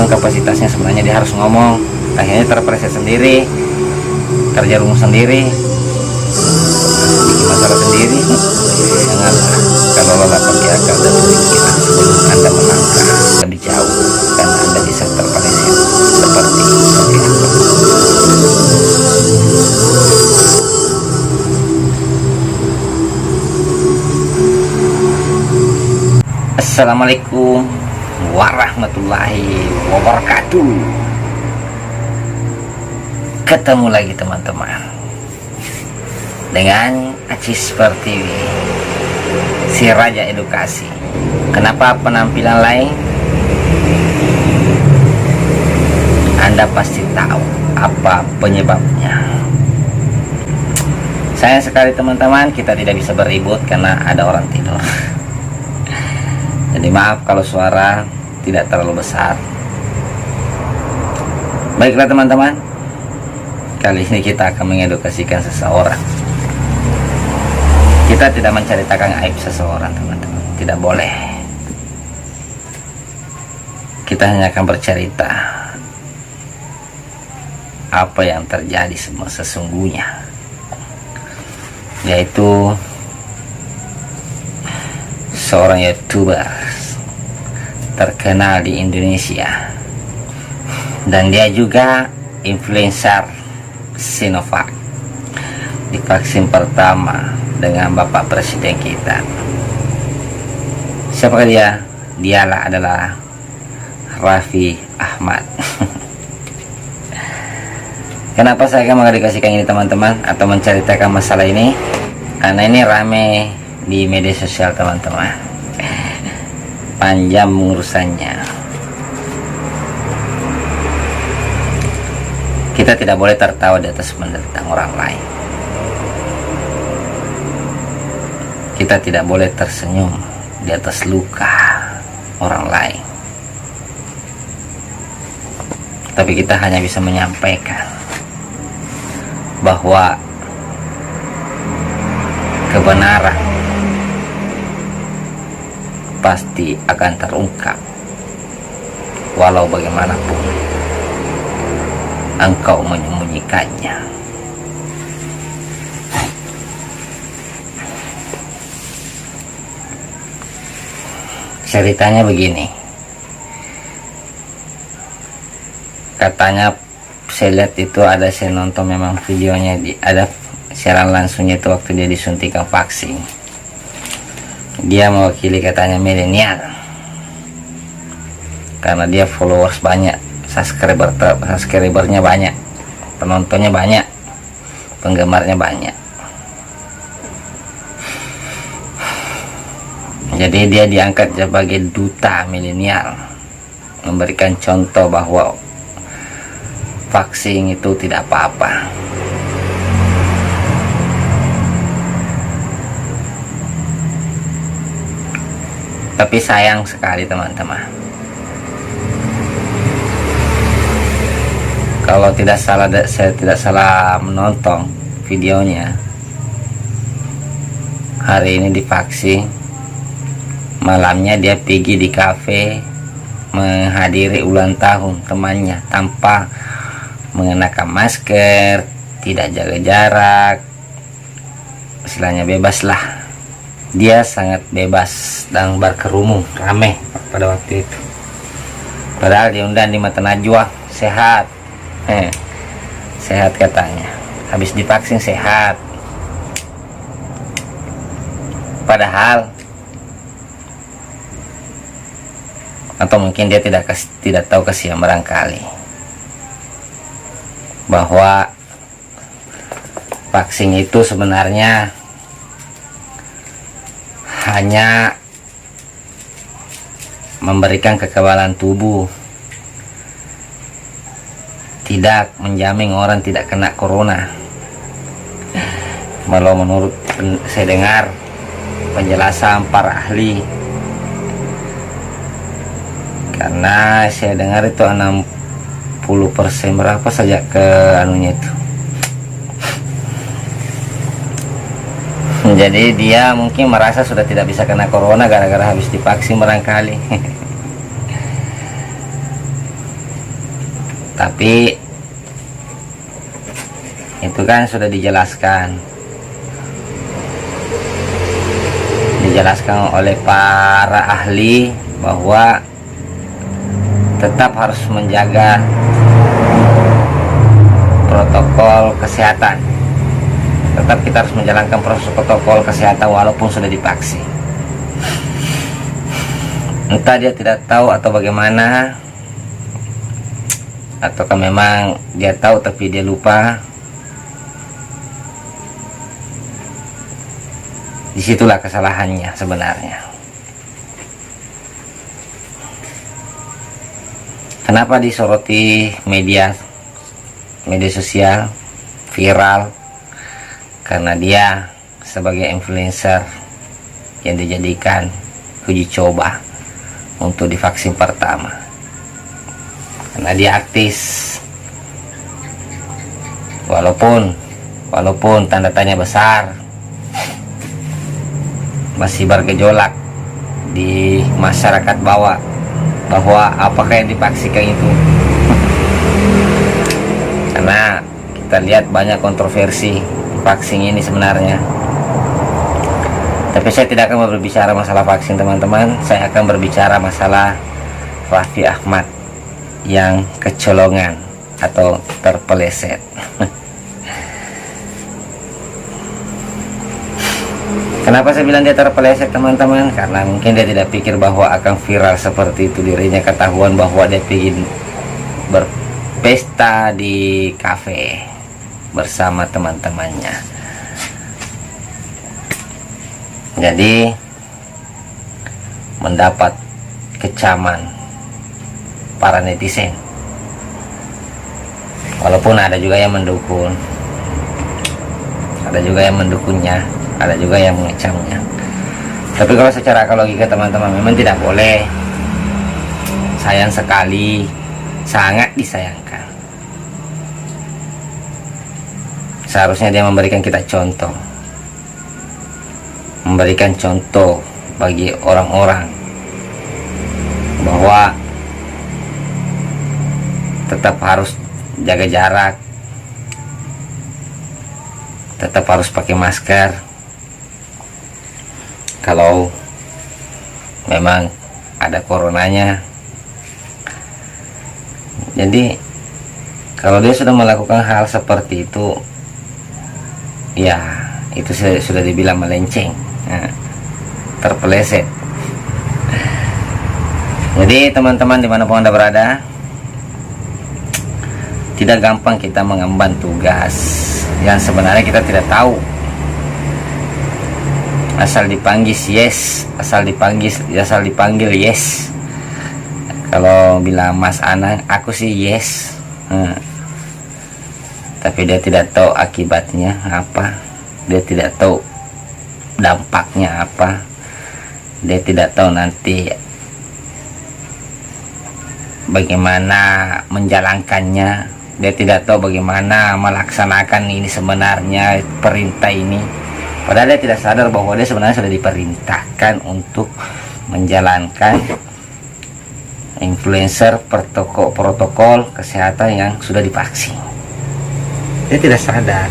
memang kapasitasnya sebenarnya dia harus ngomong, akhirnya terpreset sendiri, terjerumus sendiri, bikin masalah sendiri. Janganlah, kalau lelah pakai akal dan pikiran sebelum Anda melangkah lebih jauh, karena Anda bisa terpeleset seperti aku. Assalamualaikum warahmatullahi wabarakatuh. Ketemu lagi teman-teman dengan Acis Pertiwi, si Raja Edukasi. Kenapa penampilan lain? Anda pasti tahu apa penyebabnya. Sayang sekali teman-teman, kita tidak bisa beribut karena ada orang tidur. Jadi maaf kalau suara tidak terlalu besar. Baiklah teman-teman, kali ini kita akan mengedukasikan seseorang. Kita tidak menceritakan aib seseorang teman-teman, tidak boleh. Kita hanya akan bercerita apa yang terjadi sesungguhnya, yaitu seorang YouTuber terkenal di Indonesia, dan dia juga influencer Sinovac, di vaksin pertama dengan Bapak Presiden kita. Siapakah dia? Dialah adalah Raffi Ahmad. Kenapa saya akan mengedukasikan ini teman-teman, atau menceritakan masalah ini? Karena ini rame di media sosial teman-teman. Panjang urusannya. Kita tidak boleh tertawa di atas penderitaan orang lain. Kita tidak boleh tersenyum di atas luka orang lain. Tapi kita hanya bisa menyampaikan bahwa kebenaran pasti akan terungkap, walau bagaimanapun engkau menyembunyikannya. Ceritanya begini, katanya saya lihat itu ada, saya nonton memang videonya, ada siaran langsungnya itu waktu dia disuntikan vaksin. Dia mewakili katanya milenial, karena dia followers banyak, subscribernya banyak, penontonnya banyak, penggemarnya banyak. Jadi dia diangkat sebagai duta milenial, memberikan contoh bahwa vaksin itu tidak apa-apa. Tapi sayang sekali teman-teman, kalau tidak salah, saya tidak salah menonton videonya, hari ini divaksin, malamnya dia pergi di kafe menghadiri ulang tahun temannya tanpa mengenakan masker, tidak jaga jarak, istilahnya bebas lah. Dia sangat bebas dan berkerumun, rame pada waktu itu. Padahal diundang di Mata Najwa, sehat, sehat katanya, habis divaksin sehat. Padahal, atau mungkin dia tidak tahu kasihan barangkali, bahwa vaksin itu sebenarnya hanya memberikan kekebalan tubuh, tidak menjamin orang tidak kena corona. Kalau menurut saya dengar penjelasan para ahli, karena saya dengar itu 60% berapa saja ke anunya itu. Jadi dia mungkin merasa sudah tidak bisa kena corona gara-gara habis divaksin barangkali. Tapi itu kan sudah dijelaskan oleh para ahli bahwa tetap harus menjaga protokol kesehatan. Tetap kita harus menjalankan protokol kesehatan walaupun sudah divaksin. Entah dia tidak tahu atau bagaimana, ataukah memang dia tahu tapi dia lupa. Disitulah kesalahannya sebenarnya. Kenapa disoroti media sosial, viral? Karena dia sebagai influencer yang dijadikan uji coba untuk divaksin pertama. Karena dia aktif, walaupun tanda tanya besar, masih bergejolak di masyarakat bawah bahwa apakah yang divaksinkan itu. Karena kita lihat banyak kontroversi vaksin ini sebenarnya. Tapi saya tidak akan berbicara masalah vaksin, teman-teman. Saya akan berbicara masalah Raffi Ahmad yang kecolongan atau terpeleset. Kenapa saya bilang dia terpeleset, teman-teman? Karena mungkin dia tidak pikir bahwa akan viral seperti itu. Dirinya ketahuan bahwa dia ingin berpesta di kafe bersama teman-temannya. Jadi mendapat kecaman para netizen. Walaupun ada juga yang mendukung, ada juga yang mendukungnya, ada juga yang mengecamnya. Tapi kalau secara logika, teman-teman, memang tidak boleh. Sayang sekali, sangat disayangkan. Seharusnya dia memberikan kita contoh, memberikan contoh bagi orang-orang bahwa tetap harus jaga jarak, tetap harus pakai masker kalau memang ada coronanya. Jadi kalau dia sudah melakukan hal seperti itu, ya itu sudah dibilang melenceng, terpeleset. Jadi teman-teman dimanapun Anda berada, tidak gampang kita mengemban tugas yang sebenarnya kita tidak tahu. Asal dipanggil yes, asal dipanggil yes. Kalau bilang Mas Anang, aku sih yes. Tapi dia tidak tahu akibatnya apa, dia tidak tahu dampaknya apa, dia tidak tahu nanti bagaimana menjalankannya, dia tidak tahu bagaimana melaksanakan ini sebenarnya perintah ini. Padahal dia tidak sadar bahwa dia sebenarnya sudah diperintahkan untuk menjalankan influencer protokol kesehatan yang sudah divaksin. Dia tidak sadar.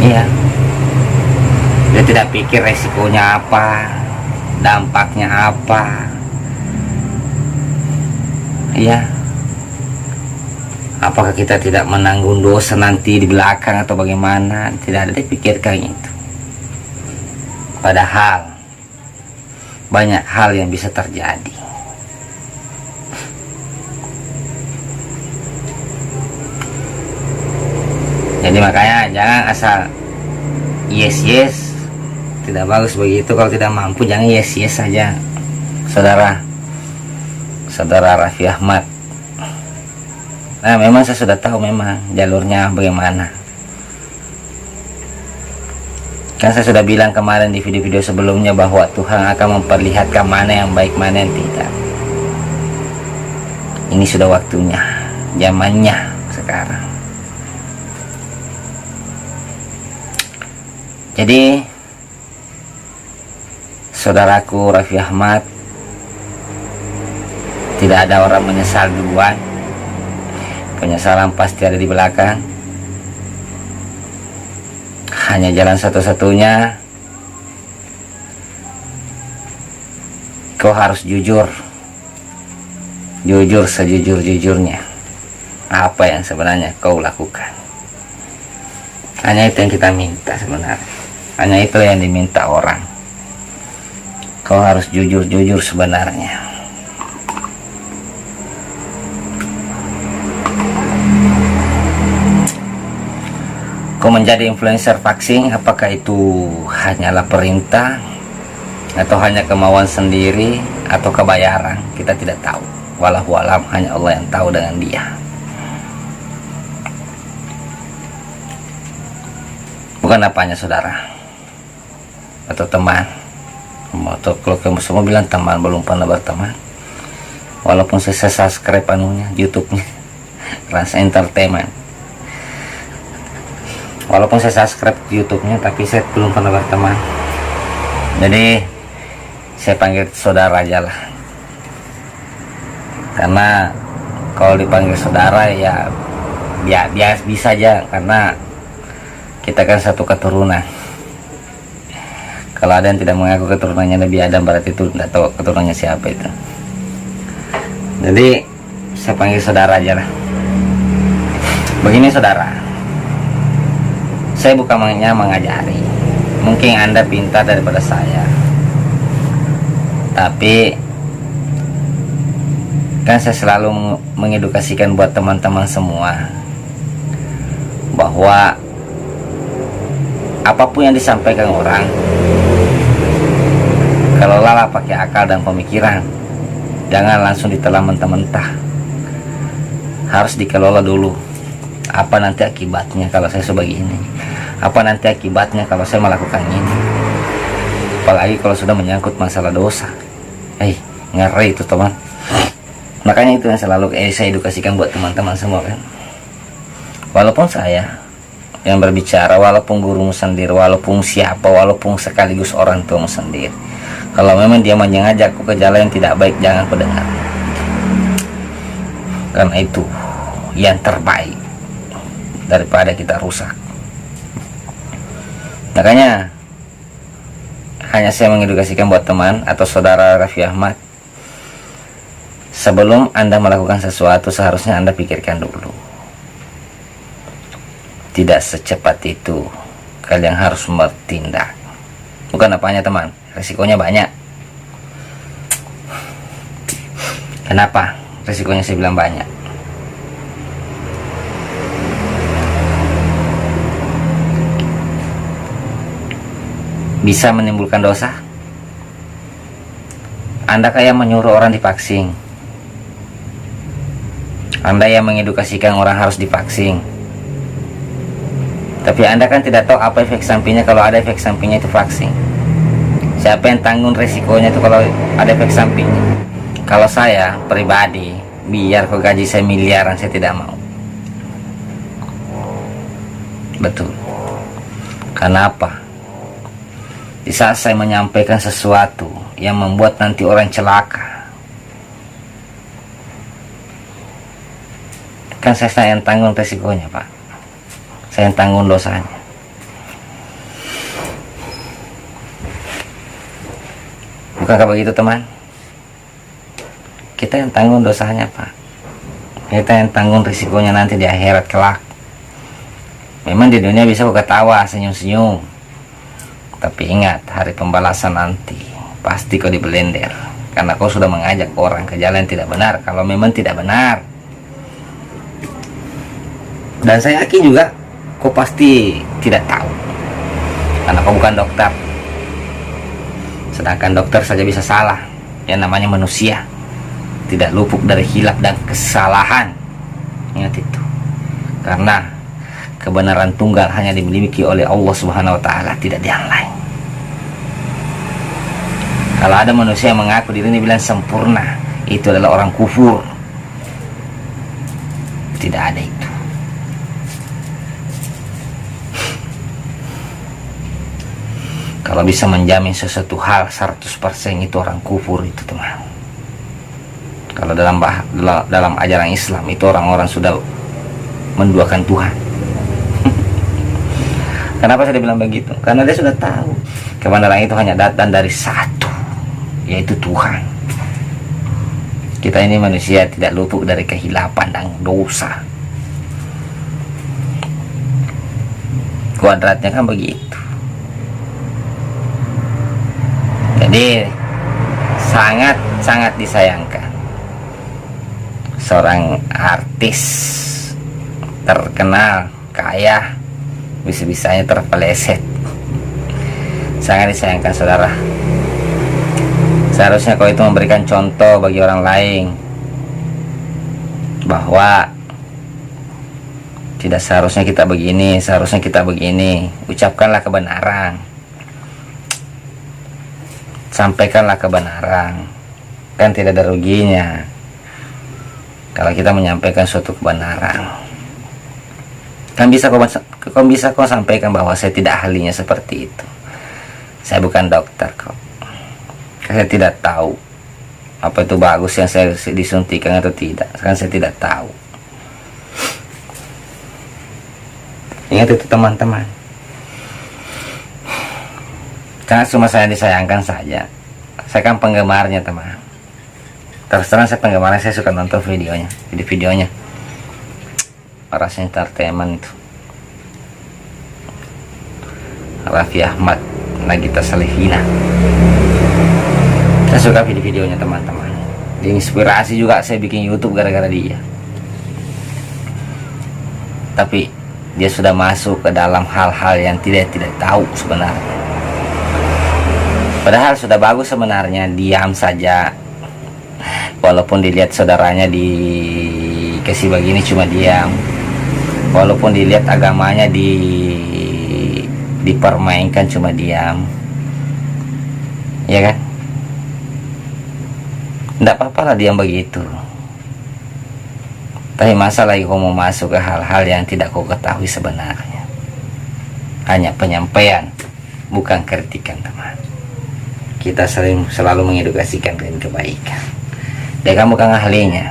Iya. Dia tidak pikir resikonya apa, dampaknya apa. Iya. Apakah kita tidak menanggung dosa nanti di belakang atau bagaimana? Tidak ada dipikirkan itu. Padahal banyak hal yang bisa terjadi. Jadi makanya jangan asal yes. Tidak bagus begitu. Kalau tidak mampu jangan yes saja, saudara Raffi Ahmad. Nah, memang saya sudah tahu memang jalurnya bagaimana. Kan saya sudah bilang kemarin di video-video sebelumnya bahwa Tuhan akan memperlihatkan mana yang baik, mana yang tidak. Ini sudah waktunya, zamannya sekarang. Jadi saudaraku Raffi Ahmad, Tidak ada orang menyesal duluan, penyesalan pasti ada di belakang. Hanya jalan satu-satunya, kau harus jujur, jujur sejujur-jujurnya apa yang sebenarnya kau lakukan. Hanya itu yang kita minta sebenarnya, hanya itu yang diminta orang. Kau harus jujur-jujur sebenarnya. Kau menjadi influencer vaksin, apakah itu hanyalah perintah atau hanya kemauan sendiri atau kebayaran? Kita tidak tahu. Wallahu alam, hanya Allah yang tahu dengan dia. Bukan apanya saudara atau teman, atau kalau kamu semua bilang teman, belum pernah berteman. Walaupun saya subscribe anunya YouTube-nya Rasa Entertainment, walaupun saya subscribe YouTube-nya, tapi saya belum pernah berteman. Jadi saya panggil saudara aja lah, karena kalau dipanggil saudara ya biasa bisa aja, karena kita kan satu keturunan. Kalau ada yang tidak mengaku keturunannya Nabi Adam, berarti itu tidak tahu keturunannya siapa itu. Jadi saya panggil saudara aja lah. Begini saudara, saya bukannya mengajari, mungkin Anda pintar daripada saya, tapi kan saya selalu mengedukasikan buat teman-teman semua bahwa apapun yang disampaikan orang, kalau lala pakai akal dan pemikiran, jangan langsung ditelan mentah-mentah. Harus dikelola dulu. Apa nanti akibatnya kalau saya sebagai ini? Apa nanti akibatnya kalau saya melakukan ini? Apalagi kalau sudah menyangkut masalah dosa. Ngeri itu teman. Makanya itu yang selalu saya edukasikan buat teman-teman semua kan. Walaupun saya yang berbicara, walaupun gurumu sendiri, walaupun siapa, walaupun sekaligus orang tuamu sendiri, kalau memang dia mengajakku ke jalan yang tidak baik, jangan kau dengar. Karena itu yang terbaik daripada kita rusak. Makanya hanya saya mengedukasikan buat teman atau saudara Raffi Ahmad, sebelum Anda melakukan sesuatu seharusnya Anda pikirkan dulu. Tidak secepat itu kalian harus bertindak. Bukan apanya teman, resikonya banyak. Kenapa resikonya saya bilang banyak? Bisa menimbulkan dosa. Anda kayak menyuruh orang divaksin, Anda yang mengedukasikan orang harus divaksin, tapi Anda kan tidak tahu apa efek sampingnya kalau ada efek sampingnya itu vaksin. Siapa yang tanggung resikonya itu kalau ada efek sampingnya? Kalau saya pribadi, biar kau gaji saya miliaran, saya tidak mau. Betul. Kenapa? Di saat saya menyampaikan sesuatu yang membuat nanti orang celaka, kan saya yang tanggung resikonya Pak. Saya yang tanggung dosanya. Bukankah begitu teman? Kita yang tanggung dosanya Pak. Kita yang tanggung risikonya nanti di akhirat kelak. Memang di dunia bisa kau ketawa, senyum-senyum, tapi ingat, hari pembalasan nanti pasti kau dibelender, karena kau sudah mengajak orang ke jalan yang tidak benar. Kalau memang tidak benar, dan saya yakin juga kau pasti tidak tahu, karena kau bukan dokter. Sedangkan dokter saja bisa salah. Yang namanya manusia tidak luput dari hilaf dan kesalahan. Ingat itu. Karena kebenaran tunggal hanya dimiliki oleh Allah Subhanahu wa taala, tidak yang lain. Kalau ada manusia yang mengaku dirinya bilang sempurna, itu adalah orang kufur. Tidak ada itu. Kalau bisa menjamin sesuatu hal 100% itu orang kufur itu teman. Kalau dalam ajaran Islam itu orang-orang sudah menduakan Tuhan. Kenapa saya bilang begitu? Karena dia sudah tahu kebenaran itu hanya datang dari satu, yaitu Tuhan. Kita ini manusia tidak luput dari kehilapan dan dosa. Kuadratnya kan begitu. Jadi sangat disayangkan seorang artis terkenal, kaya, bisa-bisanya terpeleset. Sangat disayangkan, saudara. Seharusnya kau itu memberikan contoh bagi orang lain bahwa tidak seharusnya kita begini, seharusnya kita begini. Ucapkanlah kebenaran, sampaikanlah kebenaran. Kan tidak ada ruginya kalau kita menyampaikan suatu kebenaran. Kan bisa kau sampaikan bahwa saya tidak ahlinya seperti itu. Saya bukan dokter kok. Saya tidak tahu apa itu bagus yang saya disuntikan atau tidak. Kan saya tidak tahu. Ingat itu teman-teman. Karena cuma saya disayangkan saja. Saya kan penggemarnya, teman. Terus terang saya penggemarnya, saya suka nonton videonya. Videonya Rasa Entertainment itu, Raffi Ahmad, Nagita Slavina. Saya suka video-videonya, teman-teman. Diinspirasi juga saya bikin YouTube gara-gara dia. Tapi dia sudah masuk ke dalam hal-hal yang tidak tahu sebenarnya. Padahal sudah bagus sebenarnya, diam saja. Walaupun dilihat saudaranya dikasih begini cuma diam. Walaupun dilihat agamanya dipermainkan cuma diam. Ya kan? Tidak apa-apa lah diam begitu. Tapi masa lagi kau mau masuk ke hal-hal yang tidak kau ketahui sebenarnya. Hanya penyampaian, bukan kritikan, teman. Kita selalu mengedukasikan dengan kebaikan. Dia kan bukan ahlinya.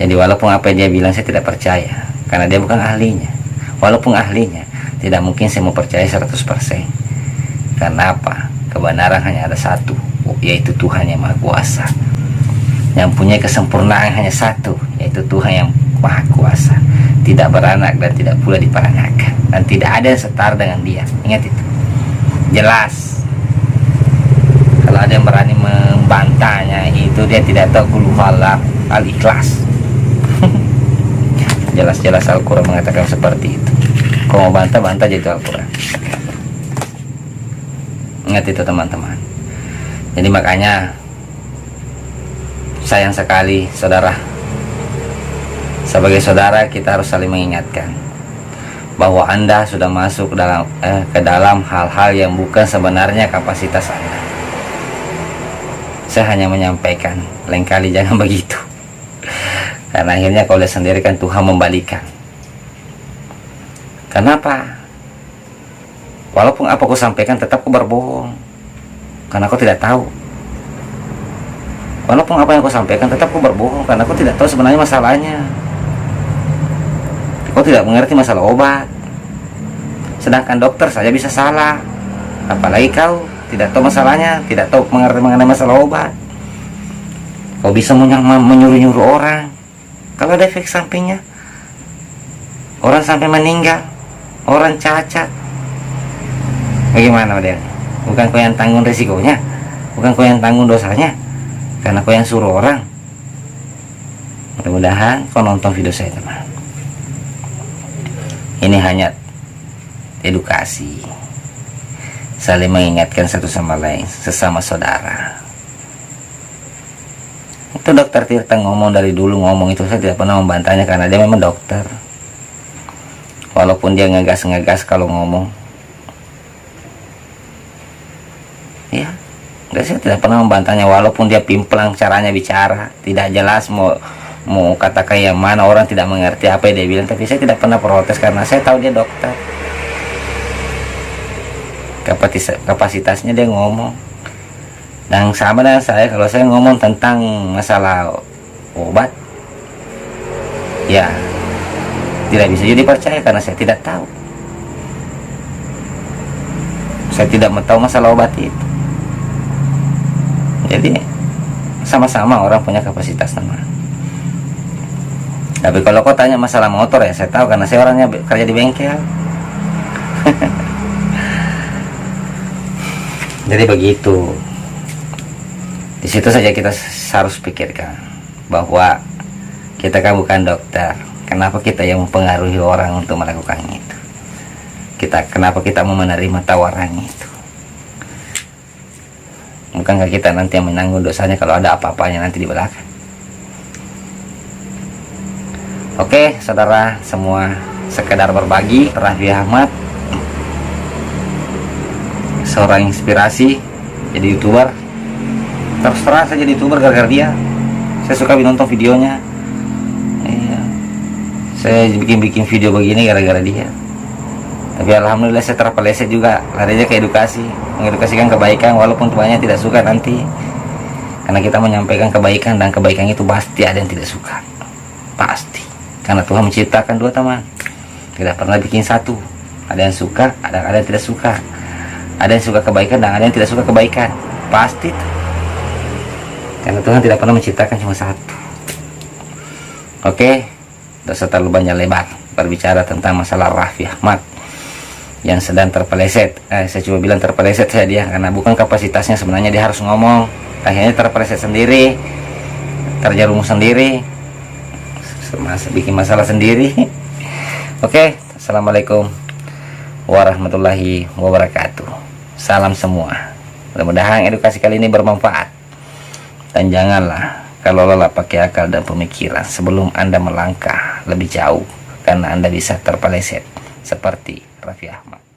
Jadi walaupun apa yang dia bilang saya tidak percaya, karena dia bukan ahlinya. Walaupun ahlinya, tidak mungkin saya mau percaya 100%. Karena apa? Kebenaran hanya ada satu, yaitu Tuhan yang Maha Kuasa. Yang punya kesempurnaan hanya satu, yaitu Tuhan yang Maha Kuasa. Tidak beranak dan tidak pula diperanakan, dan tidak ada yang setara dengan dia. Ingat itu. Jelas. Kalau ada yang berani membantahnya, itu dia tidak tahu Qul Huwallahu Al-Ikhlas. Jelas-jelas Al-Quran mengatakan seperti itu. Kalau mau bantah aja itu Al-Quran. Ingat itu, teman-teman. Jadi makanya sayang sekali, saudara. Sebagai saudara kita harus saling mengingatkan bahwa Anda sudah masuk ke dalam hal-hal yang bukan sebenarnya kapasitas Anda. Saya hanya menyampaikan, lain kali jangan begitu. Karena akhirnya kau lihat sendiri kan Tuhan membalikan. Kenapa? Walaupun apa kau sampaikan tetap kau berbohong, karena kau tidak tahu. Walaupun apa yang kau sampaikan tetap kau berbohong, karena kau tidak tahu sebenarnya masalahnya. Kau tidak mengerti masalah obat. Sedangkan dokter saja bisa salah, apalagi kau tidak tahu masalahnya, tidak tahu mengenai masalah obat. Kau bisa menyuruh-nyuruh orang. Kalau ada efek sampingnya, orang sampai meninggal, orang cacat, bagaimana dia? Bukan kau yang tanggung resikonya, bukan kau yang tanggung dosanya, karena kau yang suruh orang. Mudah-mudahan kau nonton video saya, teman. Ini hanya edukasi, saling mengingatkan satu sama lain, sesama saudara. Itu Dokter Tirta ngomong dari dulu, ngomong itu saya tidak pernah membantahnya karena dia memang dokter. Walaupun dia ngegas kalau ngomong, ya, saya tidak pernah membantahnya. Walaupun dia pimplang caranya bicara, tidak jelas mau katakan yang mana, orang tidak mengerti apa yang dia bilang, tapi saya tidak pernah protes karena saya tahu dia dokter. Kapasitasnya dia ngomong. Dan sama dengan saya, kalau saya ngomong tentang masalah obat, ya tidak bisa jadi percaya karena saya tidak tahu. Saya tidak tahu masalah obat itu. Jadi sama-sama orang punya kapasitas nama. Tapi kalau kau tanya masalah motor, ya saya tahu karena saya orangnya kerja di bengkel. Jadi begitu. Di situ saja kita harus pikirkan bahwa kita kan bukan dokter. Kenapa kita yang mempengaruhi orang untuk melakukan itu? Kenapa kita mau menerima tawaran itu? Bukankah kita nanti yang menanggung dosanya kalau ada apa-apanya nanti di belakang? Oke, saudara semua, sekedar berbagi. Raffi Ahmad, seorang inspirasi jadi YouTuber. Terus terang saya jadi YouTuber gara-gara dia. Saya suka nonton videonya. Iya. Saya bikin video begini gara-gara dia. Tapi alhamdulillah saya terpeleset juga, larinya ke edukasi, mengedukasikan kebaikan walaupun tuanya tidak suka nanti. Karena kita menyampaikan kebaikan, dan kebaikan itu pasti ada yang tidak suka. Pasti. Karena Tuhan menciptakan dua teman. Tidak pernah bikin satu. Ada yang suka, ada yang tidak suka. Ada yang suka kebaikan dan ada yang tidak suka kebaikan. Pasti. Karena Tuhan tidak pernah menciptakan cuma satu. Oke, tidak terlalu banyak lebar berbicara tentang masalah Raffi Ahmad yang sedang terpeleset. Saya cuma bilang terpeleset saya dia, karena bukan kapasitasnya, sebenarnya dia harus ngomong. Akhirnya terpeleset sendiri, terjerumus sendiri, bikin masalah sendiri. Oke, assalamualaikum warahmatullahi wabarakatuh. Salam semua. Mudah-mudahan edukasi kali ini bermanfaat. Dan janganlah kalau lelah pakai akal dan pemikiran sebelum Anda melangkah lebih jauh, karena Anda bisa terpeleset seperti Raffi Ahmad.